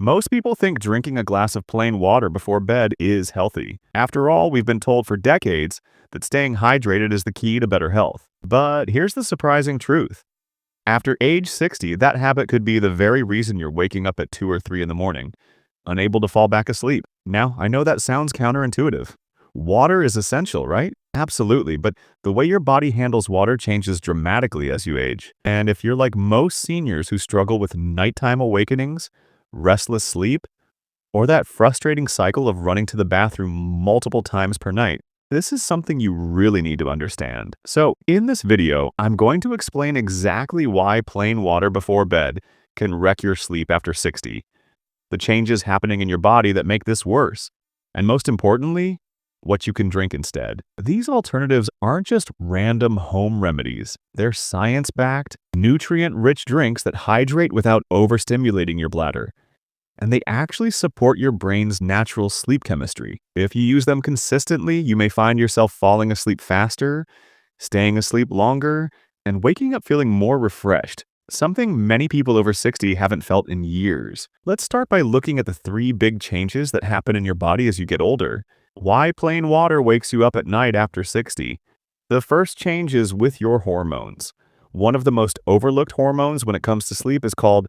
Most people think drinking a glass of plain water before bed is healthy. After all, we've been told for decades that staying hydrated is the key to better health. But here's the surprising truth. After age 60, that habit could be the very reason you're waking up at 2 or 3 in the morning, unable to fall back asleep. Now, I know that sounds counterintuitive. Water is essential, right? Absolutely, but the way your body handles water changes dramatically as you age. And if you're like most seniors who struggle with nighttime awakenings, restless sleep, or that frustrating cycle of running to the bathroom multiple times per night, this is something you really need to understand. So, in this video, I'm going to explain exactly why plain water before bed can wreck your sleep after 60, the changes happening in your body that make this worse, and most importantly, what you can drink instead. These alternatives aren't just random home remedies. They're science-backed, nutrient-rich drinks that hydrate without overstimulating your bladder. And they actually support your brain's natural sleep chemistry. If you use them consistently, you may find yourself falling asleep faster, staying asleep longer, and waking up feeling more refreshed, something many people over 60 haven't felt in years. Let's start by looking at the 3 big changes that happen in your body as you get older. Why plain water wakes you up at night after 60? The first change is with your hormones. One of the most overlooked hormones when it comes to sleep is called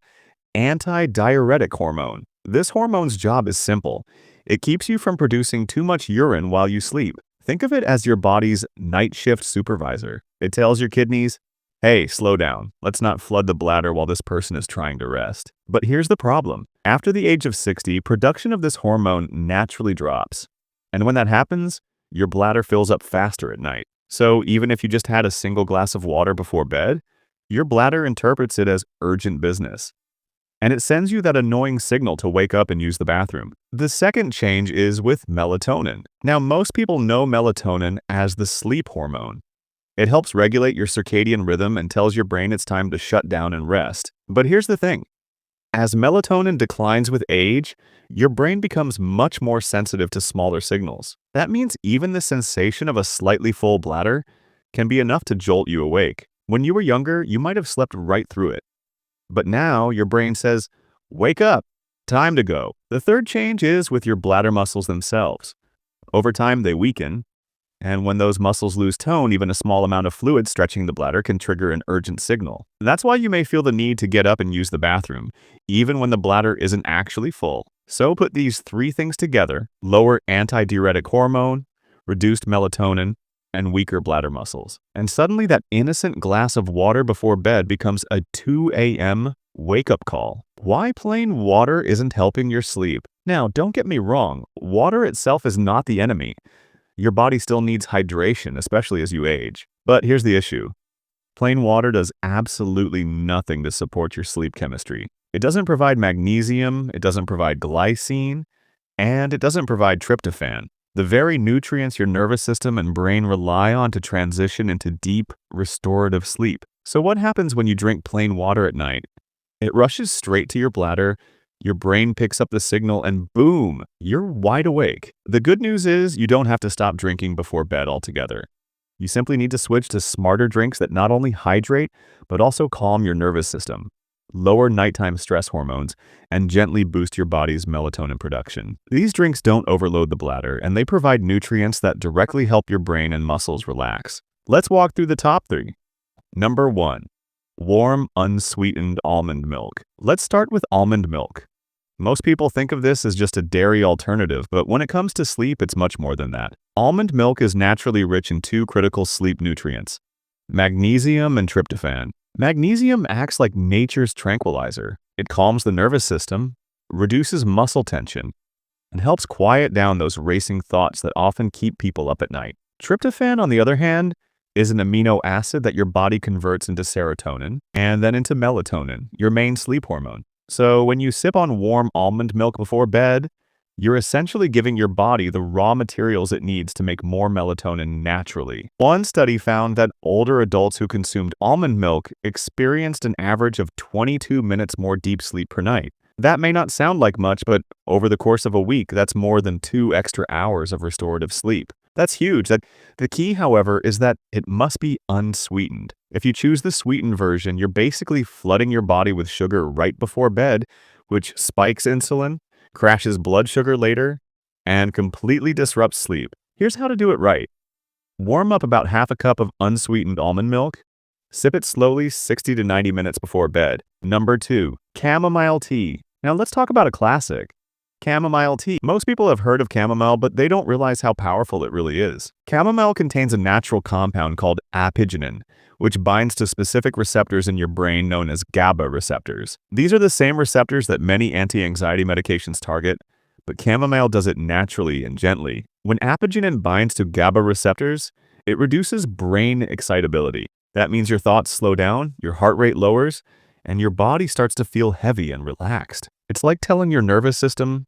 antidiuretic hormone. This hormone's job is simple. It keeps you from producing too much urine while you sleep. Think of it as your body's night shift supervisor. It tells your kidneys, hey, slow down. Let's not flood the bladder while this person is trying to rest. But here's the problem. After the age of 60, production of this hormone naturally drops. And when that happens, your bladder fills up faster at night. So even if you just had a single glass of water before bed, your bladder interprets it as urgent business. And it sends you that annoying signal to wake up and use the bathroom. The second change is with melatonin. Now, most people know melatonin as the sleep hormone. It helps regulate your circadian rhythm and tells your brain it's time to shut down and rest. But here's the thing. As melatonin declines with age, your brain becomes much more sensitive to smaller signals. That means even the sensation of a slightly full bladder can be enough to jolt you awake. When you were younger, you might have slept right through it. But now your brain says, wake up, time to go. The third change is with your bladder muscles themselves. Over time, they weaken. And when those muscles lose tone, even a small amount of fluid stretching the bladder can trigger an urgent signal. That's why you may feel the need to get up and use the bathroom, even when the bladder isn't actually full. So put these 3 things together: lower antidiuretic hormone, reduced melatonin, and weaker bladder muscles. And suddenly that innocent glass of water before bed becomes a 2 a.m. wake-up call. Why plain water isn't helping your sleep? Now, don't get me wrong, water itself is not the enemy. Your body still needs hydration, especially as you age. But here's the issue. Plain water does absolutely nothing to support your sleep chemistry. It doesn't provide magnesium, it doesn't provide glycine, and it doesn't provide tryptophan, the very nutrients your nervous system and brain rely on to transition into deep, restorative sleep. So what happens when you drink plain water at night? It rushes straight to your bladder, your brain picks up the signal, and boom, you're wide awake. The good news is you don't have to stop drinking before bed altogether. You simply need to switch to smarter drinks that not only hydrate, but also calm your nervous system, lower nighttime stress hormones, and gently boost your body's melatonin production. These drinks don't overload the bladder, and they provide nutrients that directly help your brain and muscles relax. Let's walk through the top 3. Number 1. Warm, unsweetened almond milk. Let's start with almond milk. Most people think of this as just a dairy alternative, but when it comes to sleep, it's much more than that. Almond milk is naturally rich in 2 critical sleep nutrients: magnesium and tryptophan. Magnesium acts like nature's tranquilizer. It calms the nervous system, reduces muscle tension, and helps quiet down those racing thoughts that often keep people up at night. Tryptophan, on the other hand, is an amino acid that your body converts into serotonin and then into melatonin, your main sleep hormone. So when you sip on warm almond milk before bed, you're essentially giving your body the raw materials it needs to make more melatonin naturally. One study found that older adults who consumed almond milk experienced an average of 22 minutes more deep sleep per night. That may not sound like much, but over the course of a week, that's more than 2 extra hours of restorative sleep. That's huge. The key, however, is that it must be unsweetened. If you choose the sweetened version, you're basically flooding your body with sugar right before bed, which spikes insulin, crashes blood sugar later, and completely disrupts sleep. Here's how to do it right. Warm up about half a cup of unsweetened almond milk. Sip it slowly 60 to 90 minutes before bed. Number 2, chamomile tea. Now let's talk about a classic. Chamomile tea. Most people have heard of chamomile, but they don't realize how powerful it really is. Chamomile contains a natural compound called apigenin, which binds to specific receptors in your brain known as GABA receptors. These are the same receptors that many anti-anxiety medications target, but chamomile does it naturally and gently. When apigenin binds to GABA receptors, it reduces brain excitability. That means your thoughts slow down, your heart rate lowers, and your body starts to feel heavy and relaxed. It's like telling your nervous system,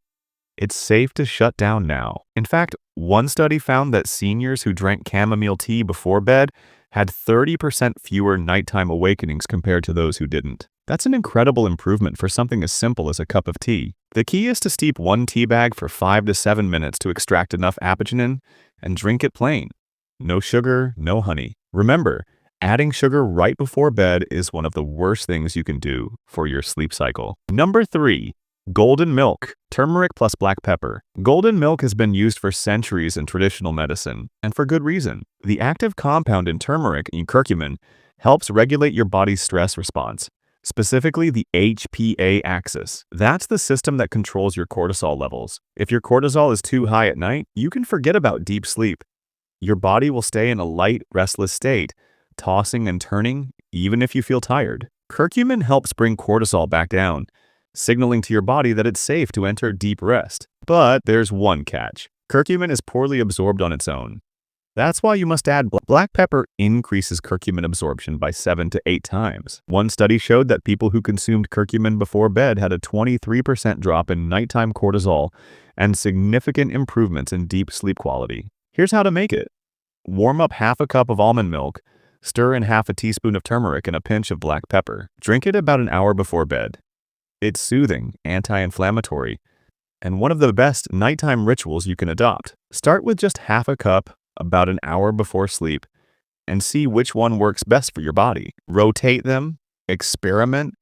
it's safe to shut down now. In fact, one study found that seniors who drank chamomile tea before bed had 30% fewer nighttime awakenings compared to those who didn't. That's an incredible improvement for something as simple as a cup of tea. The key is to steep one tea bag for 5 to 7 minutes to extract enough apigenin and drink it plain. No sugar, no honey. Remember, adding sugar right before bed is one of the worst things you can do for your sleep cycle. Number 3, golden milk, turmeric plus black pepper. Golden milk has been used for centuries in traditional medicine, and for good reason. The active compound in turmeric, curcumin, helps regulate your body's stress response, specifically the HPA axis. That's the system that controls your cortisol levels. If your cortisol is too high at night, you can forget about deep sleep. Your body will stay in a light, restless state, tossing and turning even if you feel tired. Curcumin helps bring cortisol back down, signaling to your body that it's safe to enter deep rest. But there's one catch. Curcumin is poorly absorbed on its own. That's why you must add black pepper. Increases curcumin absorption by 7 to 8 times. One study showed that people who consumed curcumin before bed had a 23% drop in nighttime cortisol and significant improvements in deep sleep quality. Here's how to make it. Warm up half a cup of almond milk, stir in half a teaspoon of turmeric and a pinch of black pepper. Drink it about an hour before bed. It's soothing, anti-inflammatory, and one of the best nighttime rituals you can adopt. Start with just half a cup about an hour before sleep and see which one works best for your body. Rotate them, experiment,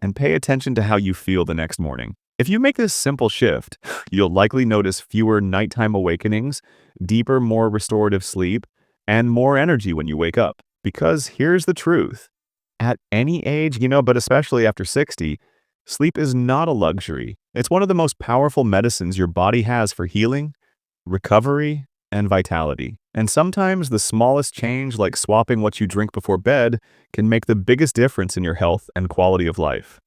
and pay attention to how you feel the next morning. If you make this simple shift, you'll likely notice fewer nighttime awakenings, deeper, more restorative sleep, and more energy when you wake up. Because here's the truth. At any age, but especially after 60, sleep is not a luxury. It's one of the most powerful medicines your body has for healing, recovery, and vitality. And sometimes the smallest change, like swapping what you drink before bed, can make the biggest difference in your health and quality of life.